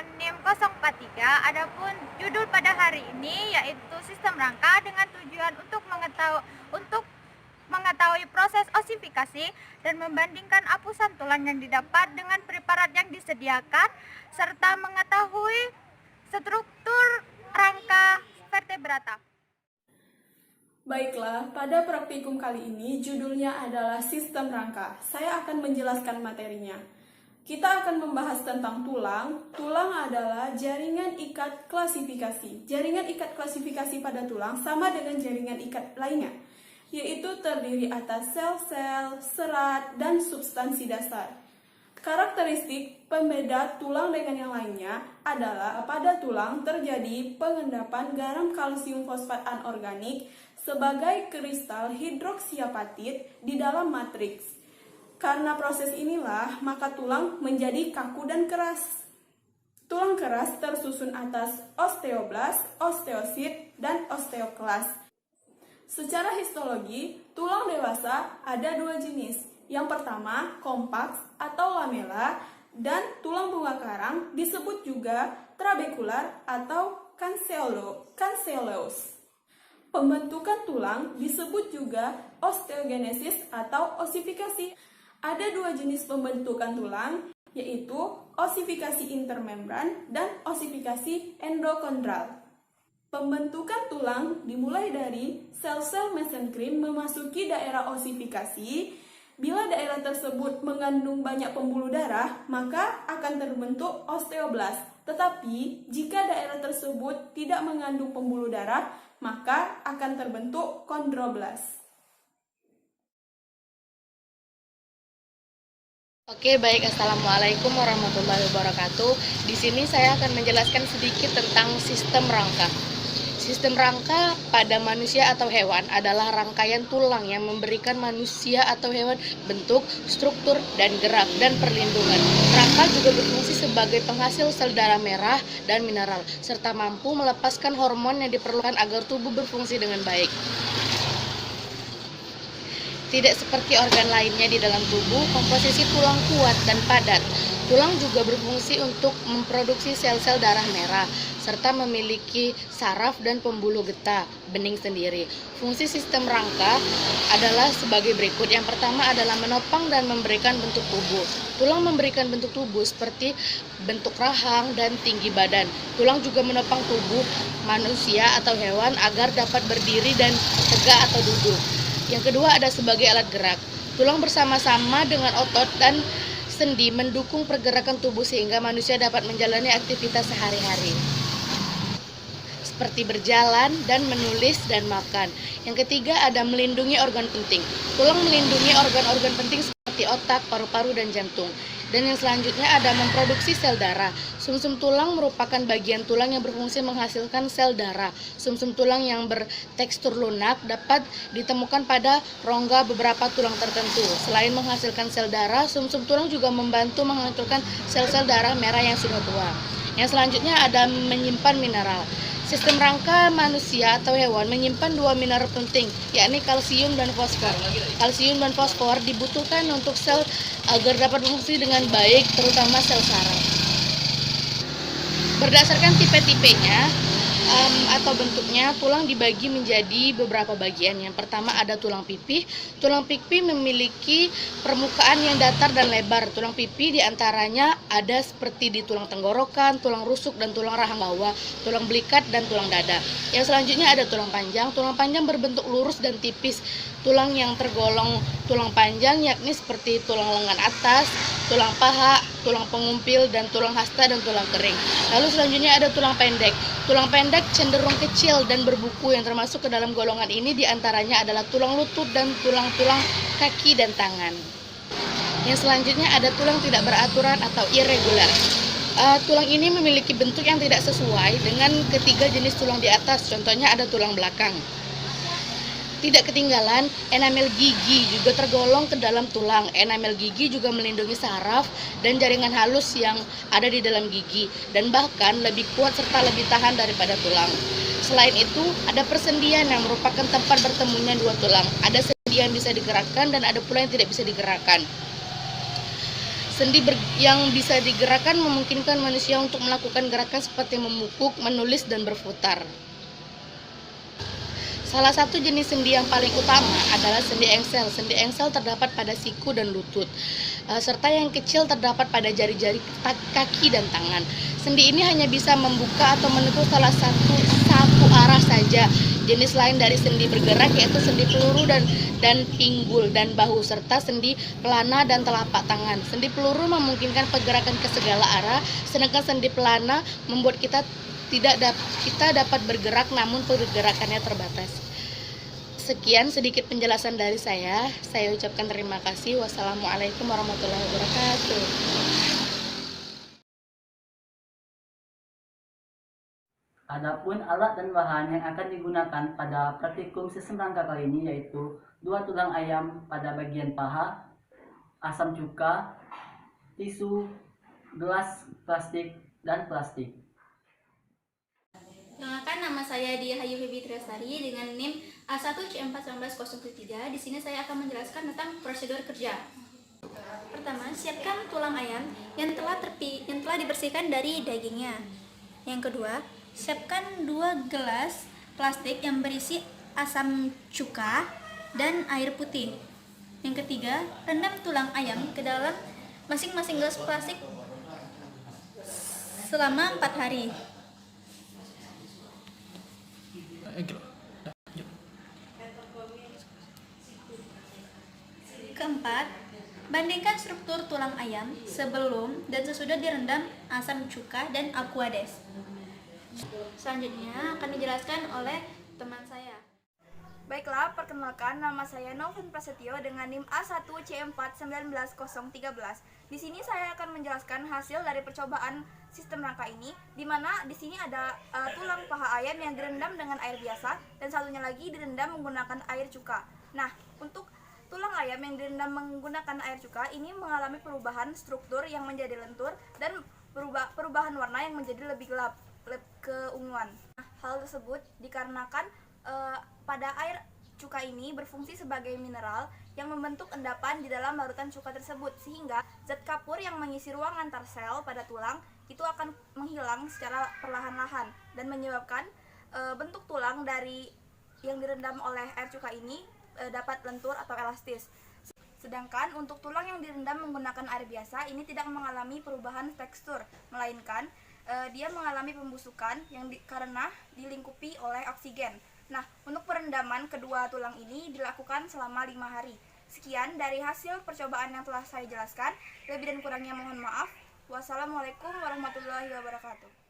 dengan NIM 043. Adapun judul pada hari ini yaitu sistem rangka dengan tujuan untuk mengetahui proses osifikasi dan membandingkan apusan tulang yang didapat dengan preparat yang disediakan serta mengetahui struktur rangka vertebrata. Baiklah, pada praktikum kali ini judulnya adalah sistem rangka. Saya akan menjelaskan materinya. Kita akan membahas tentang tulang. Tulang adalah jaringan ikat klasifikasi. Jaringan ikat klasifikasi pada tulang sama dengan jaringan ikat lainnya, yaitu terdiri atas sel-sel, serat, dan substansi dasar. Karakteristik pembeda tulang dengan yang lainnya adalah pada tulang terjadi pengendapan garam kalsium fosfat anorganik sebagai kristal hidroksiapatit di dalam matriks. Karena proses inilah, maka tulang menjadi kaku dan keras. Tulang keras tersusun atas osteoblas, osteosit, dan osteoklas. Secara histologi, tulang dewasa ada dua jenis. Yang pertama, kompaks atau lamela, dan tulang bunga karang disebut juga trabekular atau cancellous. Pembentukan tulang disebut juga osteogenesis atau osifikasi. Ada dua jenis pembentukan tulang, yaitu osifikasi intermembran dan osifikasi endokondral. Pembentukan tulang dimulai dari sel-sel mesenkrim memasuki daerah osifikasi. Bila daerah tersebut mengandung banyak pembuluh darah, maka akan terbentuk osteoblas. Tetapi, jika daerah tersebut tidak mengandung pembuluh darah, maka akan terbentuk kondroblas. Oke, baik. Assalamualaikum warahmatullahi wabarakatuh. Di sini saya akan menjelaskan sedikit tentang sistem rangka. Sistem rangka pada manusia atau hewan adalah rangkaian tulang yang memberikan manusia atau hewan bentuk, struktur, dan gerak, dan perlindungan. Rangka juga berfungsi sebagai penghasil sel darah merah dan mineral, serta mampu melepaskan hormon yang diperlukan agar tubuh berfungsi dengan baik. Tidak seperti organ lainnya di dalam tubuh, komposisi tulang kuat dan padat. Tulang juga berfungsi untuk memproduksi sel-sel darah merah, serta memiliki saraf dan pembuluh getah, bening sendiri. Fungsi sistem rangka adalah sebagai berikut. Yang pertama adalah menopang dan memberikan bentuk tubuh. Tulang memberikan bentuk tubuh seperti bentuk rahang dan tinggi badan. Tulang juga menopang tubuh manusia atau hewan agar dapat berdiri dan tegak atau duduk. Yang kedua ada sebagai alat gerak. Tulang bersama-sama dengan otot dan sendi mendukung pergerakan tubuh sehingga manusia dapat menjalani aktivitas sehari-hari, seperti berjalan dan menulis dan makan. Yang ketiga ada melindungi organ penting. Tulang melindungi organ-organ penting seperti otak, paru-paru, dan jantung. Dan yang selanjutnya ada memproduksi sel darah. Sumsum tulang merupakan bagian tulang yang berfungsi menghasilkan sel darah. Sumsum tulang yang bertekstur lunak dapat ditemukan pada rongga beberapa tulang tertentu. Selain menghasilkan sel darah, sumsum tulang juga membantu menghancurkan sel-sel darah merah yang sudah tua. Yang selanjutnya ada menyimpan mineral. Sistem rangka manusia atau hewan menyimpan dua mineral penting, yakni kalsium dan fosfor. Kalsium dan fosfor dibutuhkan untuk sel agar dapat berfungsi dengan baik, terutama sel saraf. Berdasarkan tipe-tipenya atau bentuknya, tulang dibagi menjadi beberapa bagian. Yang pertama ada tulang pipih. Tulang pipih memiliki permukaan yang datar dan lebar. Tulang pipih diantaranya ada seperti di tulang tenggorokan, tulang rusuk, dan tulang rahang bawah, tulang belikat, dan tulang dada. Yang selanjutnya ada tulang panjang. Tulang panjang berbentuk lurus dan tipis. Tulang yang tergolong tulang panjang yakni seperti tulang lengan atas, tulang paha, tulang pengumpil, dan tulang hasta, dan tulang kering. Lalu selanjutnya ada tulang pendek. Tulang pendek cenderung kecil dan berbuku. Yang termasuk ke dalam golongan ini diantaranya adalah tulang lutut dan tulang-tulang kaki dan tangan. Yang selanjutnya ada tulang tidak beraturan atau irregular. Tulang ini memiliki bentuk yang tidak sesuai dengan ketiga jenis tulang di atas. Contohnya ada tulang belakang. Tidak ketinggalan, enamel gigi juga tergolong ke dalam tulang. Enamel gigi juga melindungi saraf dan jaringan halus yang ada di dalam gigi, dan bahkan lebih kuat serta lebih tahan daripada tulang. Selain itu, ada persendian yang merupakan tempat bertemunya dua tulang. Ada sendi yang bisa digerakkan dan ada pula yang tidak bisa digerakkan. yang bisa digerakkan memungkinkan manusia untuk melakukan gerakan seperti memukuk, menulis, dan berputar. Salah satu jenis sendi yang paling utama adalah sendi engsel. Sendi engsel terdapat pada siku dan lutut, serta yang kecil terdapat pada jari-jari kaki dan tangan. Sendi ini hanya bisa membuka atau menutup salah satu arah saja. Jenis lain dari sendi bergerak yaitu sendi peluru dan pinggul dan bahu, serta sendi pelana dan telapak tangan. Sendi peluru memungkinkan pergerakan ke segala arah, sedangkan sendi pelana membuat kita dapat bergerak namun pergerakannya terbatas. Sekian sedikit penjelasan dari saya. Saya ucapkan terima kasih. Wassalamualaikum warahmatullahi wabarakatuh. Adapun alat dan bahan yang akan digunakan pada praktikum sistem rangka kali ini yaitu 2 tulang ayam pada bagian paha, asam cuka, tisu, gelas plastik, dan plastik. Perkenalkan, nama saya Dia Hayu Febi Triastari dengan NIM A1C41903. Di sini saya akan menjelaskan tentang prosedur kerja. Pertama, siapkan tulang ayam yang telah dibersihkan dari dagingnya. Yang kedua, siapkan 2 gelas plastik yang berisi asam cuka dan air putih. Yang ketiga, rendam tulang ayam ke dalam masing-masing gelas plastik selama 4 hari. Keempat, bandingkan struktur tulang ayam sebelum dan sesudah direndam asam cuka dan aquades. Selanjutnya akan dijelaskan oleh teman saya. Baiklah, perkenalkan, nama saya Noven Prasetyo dengan NIM A1C41913. Di sini saya akan menjelaskan hasil dari percobaan sistem rangka ini, di mana di sini ada tulang paha ayam yang direndam dengan air biasa dan satunya lagi direndam menggunakan air cuka. Nah, untuk tulang ayam yang direndam menggunakan air cuka ini mengalami perubahan struktur yang menjadi lentur dan perubahan warna yang menjadi lebih gelap, keunguan. Nah, hal tersebut dikarenakan pada air cuka ini berfungsi sebagai mineral yang membentuk endapan di dalam larutan cuka tersebut, sehingga zat kapur yang mengisi ruang antar sel pada tulang itu akan menghilang secara perlahan-lahan dan menyebabkan bentuk tulang dari yang direndam oleh air cuka ini dapat lentur atau elastis. Sedangkan untuk tulang yang direndam menggunakan air biasa ini tidak mengalami perubahan tekstur, melainkan dia mengalami pembusukan karena dilingkupi oleh oksigen. Nah, untuk perendaman kedua tulang ini dilakukan selama 5 hari. Sekian dari hasil percobaan yang telah saya jelaskan. Lebih dan kurangnya mohon maaf. Wassalamualaikum warahmatullahi wabarakatuh.